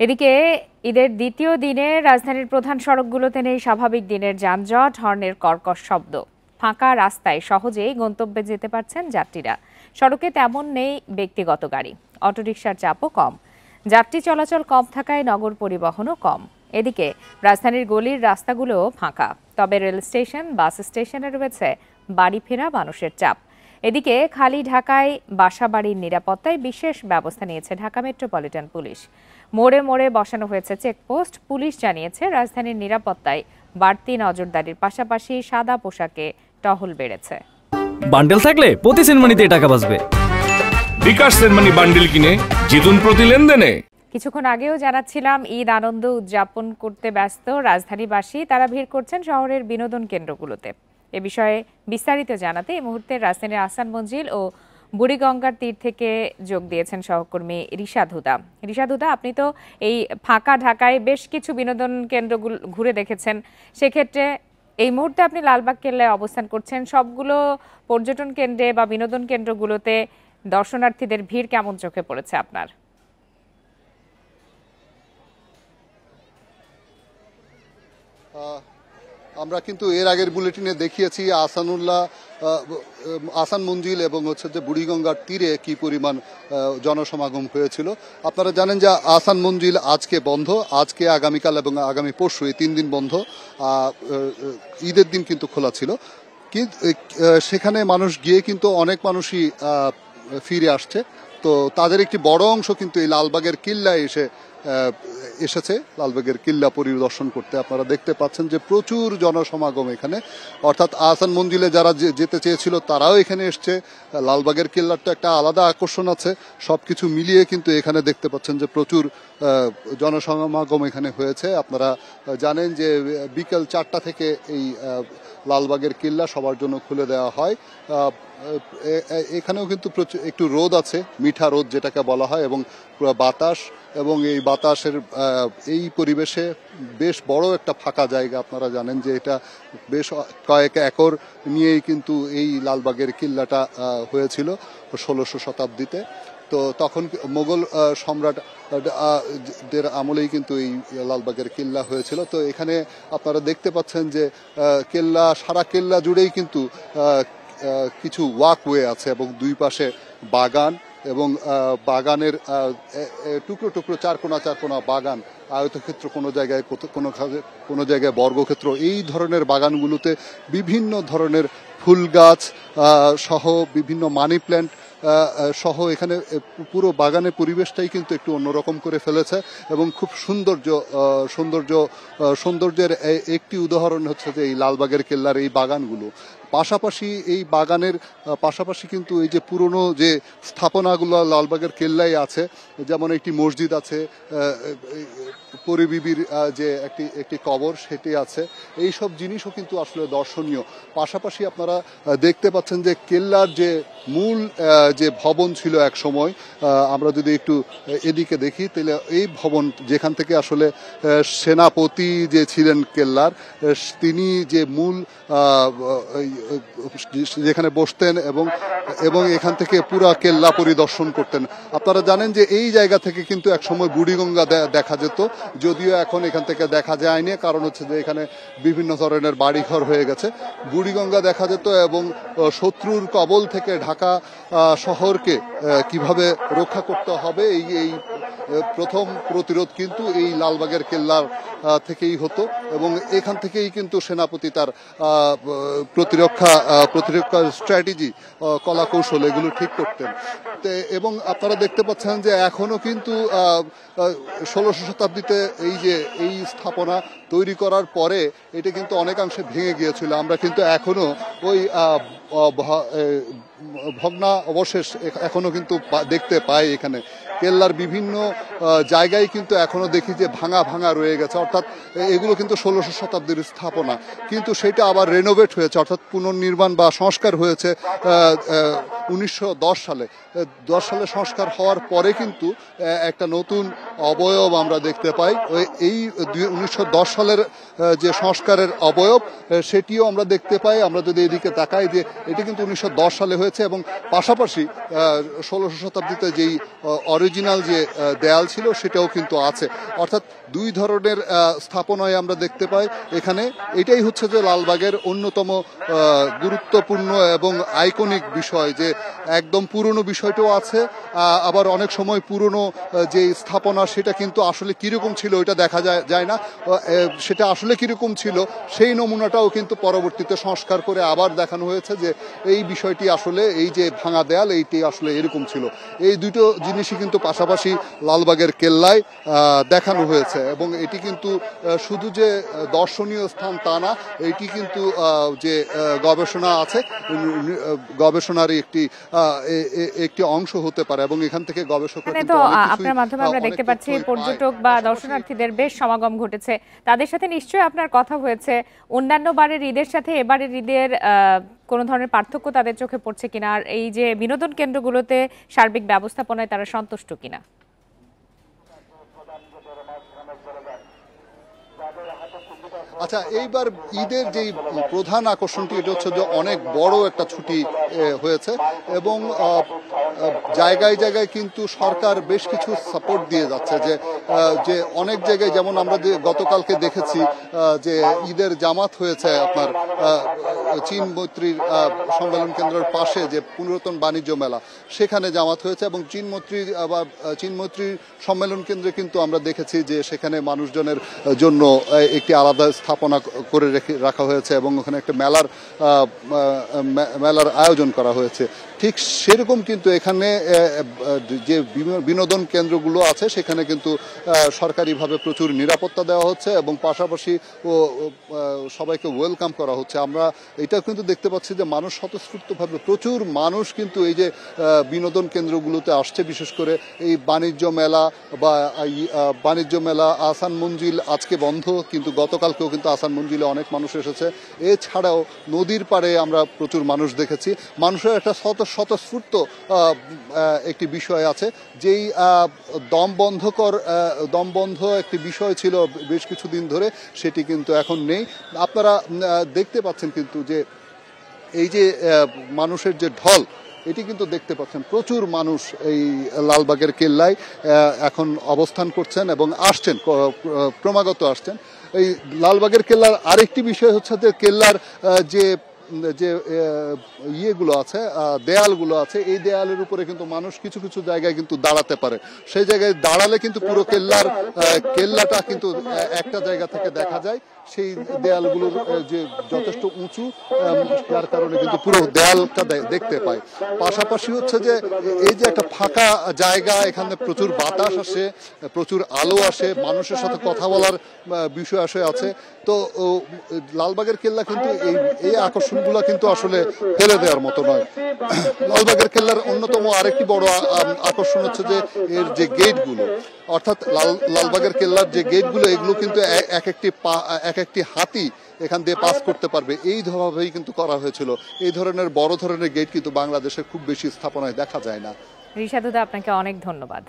এদিকে ঈদের দ্বিতীয় দিনে রাজধানীর প্রধান সড়কগুলোতে নেই স্বাভাবিক দিনের যানজট, হর্নের কর্কশ শব্দ। ফাঁকা রাস্তায় সহজেই গন্তব্যে যেতে পারছেন যাত্রীরা। সড়কে তেমন নেই ব্যক্তিগত গাড়ি, অটোরিকশার চাপও কম। যাত্রী চলাচল কম থাকায় নগর পরিবহনও কম। এদিকে রাজধানীর গলির রাস্তাগুলোও ফাঁকা, তবে রেল স্টেশন, বাস স্টেশনে রয়েছে বাড়ি ফেরা মানুষের চাপ। এদিকে খালি ঢাকায় বাসাবাড়ির নিরাপত্তায় বিশেষ ব্যবস্থা নিয়েছে ঢাকা মেট্রোপলিটন পুলিশ। মোড়ে মোড়ে বসানো হয়েছে চেকপোস্ট। পুলিশ জানিয়েছে রাজধানীর নিরাপত্তায় বাড়তি নজরদারির পাশাপাশি সাদা পোশাকে টহল বেড়েছে। বান্ডেল থাকলে প্রতি সেনমানিতে টাকা বাঁচবে। বিকাশ সেনমানি বান্ডেল কিনে জিতুন প্রতি লেনদেনে। কিছুক্ষণ আগেও জানাচ্ছিলাম, ঈদ আনন্দ উদযাপন করতে ব্যস্ত রাজধানীবাসী। তারা ভিড় করছেন শহরের বিনোদন কেন্দ্রগুলোতে। এ বিষয়ে বিস্তারিত জানাতে এই মুহূর্তে রাজধানীর আহসান মঞ্জিল ও বুড়িগঙ্গার তীর থেকে যোগ দিয়েছেন সহকর্মী রিশাদ হুদা। রিশাদ হুদা, আপনি তো এই ফাঁকা ঢাকায় বেশ কিছু বিনোদন কেন্দ্রগুলো ঘুরে দেখেছেন, সেক্ষেত্রে এই মুহূর্তে আপনি লালবাগ কেল্লায় অবস্থান করছেন। সবগুলো পর্যটন কেন্দ্রে বা বিনোদন কেন্দ্রগুলোতে দর্শনার্থীদের ভিড় কেমন চোখে পড়েছে আপনার? আমরা কিন্তু এর আগের বুলেটিনে দেখিয়েছি আহসান মঞ্জিল এবং যে বুড়িগঙ্গার তীরে কি পরিমাণ জনসমাগম হয়েছিল। আপনারা জানেন যে আহসান মঞ্জিল আজকে বন্ধ, আজকে আগামীকাল এবং আগামী পরশু এই 3 দিন বন্ধ। ঈদের দিন কিন্তু খোলা ছিল। সেখানে মানুষ গিয়ে কিন্তু অনেক মানুষই ফিরে আসছে। তো তাদের একটি বড় অংশ কিন্তু এই লালবাগের কিল্লায় এসেছে লালবাগের কিল্লা পরিদর্শন করতে। আপনারা দেখতে পাচ্ছেন যে প্রচুর জনসমাগম এখানে, অর্থাৎ আহসান মঞ্জিলে যারা যেতে চেয়েছিল তারাও এখানে এসছে। লালবাগের কিল্লার তো একটা আলাদা আকর্ষণ আছে। সবকিছু মিলিয়ে কিন্তু এখানে দেখতে পাচ্ছেন যে প্রচুর জনসমাগম এখানে হয়েছে। আপনারা জানেন যে বিকেল 4টা থেকে এই লালবাগের কিল্লা সবার জন্য খুলে দেওয়া হয়। এখানেও কিন্তু একটু রোদ আছে, মিঠা রোদ যেটাকে বলা হয়, এবং বাতাস, এবং এই বাতাসের এই পরিবেশে বেশ বড় একটা ফাঁকা জায়গা। আপনারা জানেন যে এটা বেশ কয়েক একর নিয়েই কিন্তু এই লালবাগের কিল্লাটা হয়েছিল 1600 শতাব্দীতে। তো তখন মোগল সম্রাটদের আমলেই কিন্তু এই লালবাগের কিল্লা হয়েছিল। তো এখানে আপনারা দেখতে পাচ্ছেন যে সারা কিল্লা জুড়েই কিন্তু কিছু ওয়াকওয়ে আছে এবং দুই পাশে বাগান, এবং বাগানের টুকরো টুকরো চারকোনা বাগান, আয়তক্ষেত্র, কোনো জায়গায় বর্গক্ষেত্র। এই ধরনের বাগানগুলোতে বিভিন্ন ধরনের ফুল গাছ সহ বিভিন্ন মানি প্ল্যান্ট সহ এখানে পুরো বাগানের পরিবেশটাই কিন্তু একটু অন্যরকম করে ফেলেছে, এবং খুব সৌন্দর্যের একটি উদাহরণ হচ্ছে যে এই লালবাগের কেল্লার এই বাগানগুলো। পাশাপাশি এই বাগানের পাশাপাশি কিন্তু এই যে পুরনো যে স্থাপনাগুলো লালবাগের কেল্লায় আছে, যেমন একটি মসজিদ আছে, পরি বিবির যে একটি কবর সেটি আছে। এই সব জিনিসও কিন্তু আসলে দর্শনীয়। পাশাপাশি আপনারা দেখতে পাচ্ছেন যে কেল্লার যে মূল যে ভবন ছিল এক সময়, আমরা যদি একটু এদিকে দেখি তাহলে এই ভবন যেখান থেকে আসলে সেনাপতি যে ছিলেন কেল্লার, তিনি যে মূল যেখানে বসতেন এবং এখান থেকে পুরা কেল্লা পরিদর্শন করতেন। আপনারা জানেন যে এই জায়গা থেকে কিন্তু এক সময় বুড়িগঙ্গা দেখা যেত, যদিও এখন এখান থেকে দেখা যায়নি, কারণ হচ্ছে যে এখানে বিভিন্ন ধরনের বাড়িঘর হয়ে গেছে। বুড়িগঙ্গা দেখা যেত, এবং শত্রুর কবল থেকে ঢাকা শহরকে কিভাবে রক্ষা করতে হবে এই প্রথম প্রতিরোধ কিন্তু এই লালবাগের কেল্লার থেকেই হতো, এবং এখান থেকেই কিন্তু সেনাপতি তার প্রতিরক্ষা স্ট্র্যাটেজি, কলা কৌশল এগুলো ঠিক করতেন। এবং আপনারা দেখতে পাচ্ছেন যে এখনো কিন্তু 1600 শতাব্দীতে এই স্থাপনা তৈরি করার পরে এটা কিন্তু অনেকাংশে ভেঙে গিয়েছিল। আমরা কিন্তু এখনো ওই ভগ্না অবশেষ এখনো কিন্তু দেখতে পাই। এখানে কেল্লার বিভিন্ন জায়গায় কিন্তু এখনো দেখি যে ভাঙা রয়ে গেছে, অর্থাৎ এগুলো কিন্তু 1600 শতাব্দীর স্থাপনা, কিন্তু সেটা আবার রেনোভেট হয়েছে, অর্থাৎ পুনর্নির্মাণ বা সংস্কার হয়েছে 1910 সালে। 10 সালে সংস্কার হওয়ার পরে কিন্তু একটা নতুন অবয়ব আমরা দেখতে পাই। এই 1910 সালের যে সংস্কারের অবয়ব সেটিও আমরা দেখতে পাই। আমরা যদি এদিকে তাকাই যে এটি কিন্তু 1910 সালে হয়েছে, এবং পাশাপাশি 1600 শতাব্দীতে যেই অরিজিনাল যে দেয়াল ছিল সেটাও কিন্তু আছে। অর্থাৎ দুই ধরনের স্থাপনায় আমরা দেখতে পাই এখানে। এটাই হচ্ছে যে লালবাগের অন্যতম গুরুত্বপূর্ণ এবং আইকনিক বিষয়, যে একদম পুরনো বিষয়টাও আছে, আবার অনেক সময় পুরনো যে স্থাপনা সেটা কিন্তু আসলে কিরকম ছিল ওইটা দেখা যায় না, সেটা আসলে কিরকম ছিল সেই নমুনাটাও কিন্তু পরবর্তীতে সংস্কার করে আবার দেখানো হয়েছে যে এই বিষয়টি আসলে এই যে ভাঙা দেয়াল এইটি আসলে এরকম ছিল। এই দুটো জিনিসই কিন্তু পাশাপাশি লালবাগের কেল্লায় দেখানো হয়েছে এবং এটি কিন্তু শুধু যে দর্শনীয় স্থান তা না, এটি কিন্তু যে গবেষণা আছে গবেষণার একটি অংশ হতে পারে এবং এখান থেকে গবেষকরা তো আপনার মাধ্যমে আমরা দেখতে পাচ্ছি পর্যটক বা দর্শনার্থীদের বেশ সমাগম ঘটেছে। তাদের সাথে নিশ্চয়ই আপনার কথা হয়েছে। অন্যান্য বারের ঈদের সাথে এবারের ঈদের কোনো ধরনের পার্থক্য তাদের চোখে পড়ছে কিনা, আর এই যে বিনোদন কেন্দ্রগুলোতে সার্বিক ব্যবস্থাপনায় তারা সন্তুষ্ট কিনা? আচ্ছা, এইবার ঈদের যেই প্রধান আকর্ষণটি এটা হচ্ছে যে অনেক বড় একটা ছুটি হয়েছে এবং জায়গায় জায়গায় কিন্তু সরকার বেশ কিছু সাপোর্ট দিয়ে যাচ্ছে, যে অনেক জায়গায় যেমন আমরা যে গতকালকে দেখেছি যে ঈদের জামাত হয়েছে আপনার চীন মৈত্রীর সম্মেলন কেন্দ্রের পাশে যে পুনরুত্থান বাণিজ্য মেলা, সেখানে জামাত হয়েছে এবং চীন মৈত্রীর সম্মেলন কেন্দ্রে কিন্তু আমরা দেখেছি যে সেখানে মানুষজনের জন্য একটি আলাদা স্থাপনা করে রাখা হয়েছে এবং ওখানে একটা মেলার আয়োজন করা হয়েছে। ঠিক সেরকম কিন্তু এখানে যে বিনোদন কেন্দ্রগুলো আছে সেখানে কিন্তু সরকারিভাবে প্রচুর নিরাপত্তা দেওয়া হচ্ছে এবং পাশাপাশি সবাইকে ওয়েলকাম করা হচ্ছে। আমরা এটা কিন্তু দেখতে পাচ্ছি যে মানুষ স্বতঃস্ফূর্তভাবে প্রচুর মানুষ কিন্তু এই যে বিনোদন কেন্দ্রগুলোতে আসছে, বিশেষ করে এই বাণিজ্য মেলা আহসান মঞ্জিল আজকে বন্ধ, কিন্তু গতকালকেও কিন্তু আহসান মঞ্জিলে অনেক মানুষ এসেছে। এছাড়াও নদীর পাড়ে আমরা প্রচুর মানুষ দেখেছি। মানুষের একটা স্বতঃস্ফূর্ত একটি বিষয় আছে, যেই দমবন্ধ একটি বিষয় ছিল বেশ কিছুদিন ধরে, সেটি কিন্তু এখন নেই। আপনারা দেখতে পাচ্ছেন কিন্তু যে এই যে মানুষের যে ঢল, এটি কিন্তু দেখতে পাচ্ছেন প্রচুর মানুষ এই লালবাগের কেল্লায় এখন অবস্থান করছেন এবং আসছেন, ক্রমাগত আসছেন। এই লালবাগের কেল্লার আরেকটি বিষয় হচ্ছে যে কেল্লার যে ইয়েগুলো আছে, দেয়ালগুলো আছে, এই দেয়ালের উপরে কিন্তু মানুষ কিছু কিছু জায়গায় কিন্তু দাঁড়াতে পারে। সেই জায়গায় দাঁড়ালে কিন্তু পুরো কেল্লাটা কিন্তু একটা জায়গা থেকে দেখা যায়। সেই দেয়ালগুলোর যে যথেষ্ট উঁচু, যার কারণে কিন্তু পুরো দেয়ালটা দেখতে পায়। পাশাপাশি হচ্ছে যে এই যে একটা ফাঁকা জায়গা, এখানে প্রচুর বাতাস আসে, প্রচুর আলো আসে, মানুষের সাথে কথা বলার বিষয় আছে। তো লালবাগের কেল্লা কিন্তু এই আকর্ষণগুলো কিন্তু আসলে ফেলে দেওয়ার মতো নয়। লালবাগের কেল্লার অন্যতম আরেকটি বড় আকর্ষণ হচ্ছে যে এর যে গেটগুলো, অর্থাৎ লালবাগের কেল্লার যে গেটগুলো, এগুলো কিন্তু এক একটি হাতি এখান দিয়ে পাস করতে পারবে, এই ভাবেই কিন্তু করা হয়েছিল। এই ধরনের বড় ধরনের গেট কিন্তু বাংলাদেশে খুব বেশি স্থাপনায় দেখা যায় না। রিশাদুদা, আপনাকে অনেক ধন্যবাদ।